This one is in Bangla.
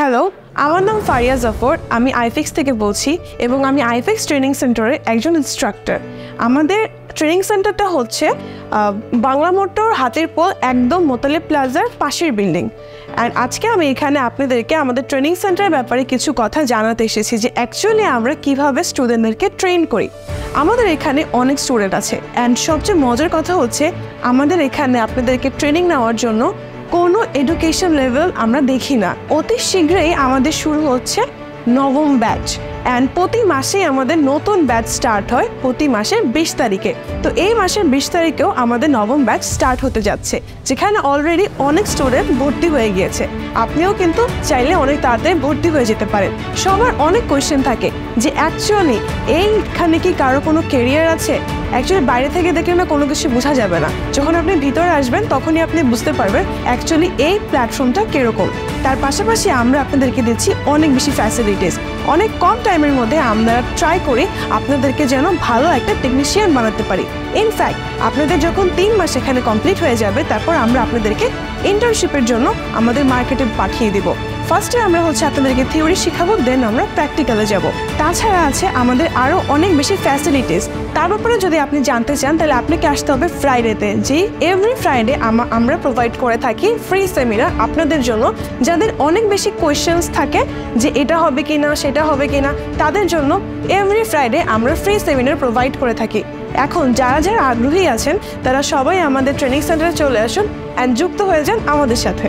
হ্যালো, আমার নাম ফারিয়া জাফর। আমি আইফিক্স থেকে বলছি এবং আমি আইফিক্স ট্রেনিং সেন্টারের একজন ইনস্ট্রাক্টর। আমাদের ট্রেনিং সেন্টারটা হচ্ছে বাংলা মোটর হাতির পোল একদম মোতালেব প্লাজার পাশের বিল্ডিং। অ্যান্ড আজকে আমি এখানে আপনাদেরকে আমাদের ট্রেনিং সেন্টারের ব্যাপারে কিছু কথা জানাতে এসেছি যে অ্যাকচুয়ালি আমরা কিভাবে স্টুডেন্টদেরকে ট্রেন করি। আমাদের এখানে অনেক স্টুডেন্ট আছে অ্যান্ড সবচেয়ে মজার কথা হচ্ছে আমাদের এখানে আপনাদেরকে ট্রেনিং নেওয়ার জন্য কোনো এডুকেশন লেভেল আমরা দেখি না। অতি শীঘ্রই আমাদের শুরু হচ্ছে নবম ব্যাচ অ্যান্ড প্রতি মাসেই আমাদের নতুন ব্যাচ স্টার্ট হয় প্রতি মাসের 20 তারিখে। তো এই মাসের 20 তারিখেও আমাদের নবম ব্যাচ স্টার্ট হতে যাচ্ছে, যেখানে অলরেডি অনেক স্টুডেন্ট ভর্তি হয়ে গিয়েছে। আপনিও কিন্তু চাইলে অনেক তাড়াতাড়ি ভর্তি হয়ে যেতে পারেন। সবার অনেক কোয়েশ্চেন থাকে যে অ্যাকচুয়ালি এইখানে কি কারো কোনো কেরিয়ার আছে। অ্যাকচুয়ালি বাইরে থেকে দেখলে না কোনো কিছু বোঝা যাবে না, যখন আপনি ভিতরে আসবেন তখনই আপনি বুঝতে পারবেন অ্যাকচুয়ালি এই প্ল্যাটফর্মটা কীরকম। তার পাশাপাশি আমরা আপনাদেরকে দিচ্ছি অনেক বেশি ফ্যাসিলিটিস। অনেক কম টাইমের মধ্যে আমরা ট্রাই করি আপনাদেরকে যেন ভালো একটা টেকনিশিয়ান বানাতে পারি। ইনফ্যাক্ট আপনাদের যখন 3 মাস এখানে কমপ্লিট হয়ে যাবে তারপর আমরা আপনাদেরকে ইন্টার্নশিপের জন্য আমাদের মার্কেটে পাঠিয়ে দিব। ফার্স্টে আমরা আপনাদেরকে থিওরি শেখাবো, দেন আমরা প্র্যাকটিক্যালে যাব। তাছাড়া আছে আমাদের আরও অনেক বেশি ফ্যাসিলিটিস। তার ব্যাপারে যদি আপনি জানতে চান তাহলে আপনাকে আসতে হবে ফ্রাইডেতে, যে এভরি ফ্রাইডে আমরা প্রোভাইড করে থাকি ফ্রি সেমিনার আপনাদের জন্য। যাদের অনেক বেশি কোয়েশ্চেন্স থাকে যে এটা হবে কি না সেটা হবে কি না, তাদের জন্য এভরি ফ্রাইডে আমরা ফ্রি সেমিনার প্রোভাইড করে থাকি। এখন যারা যারা আগ্রহী আছেন তারা সবাই আমাদের ট্রেনিং সেন্টারে চলে আসুন অ্যান্ড যুক্ত হয়ে যান আমাদের সাথে।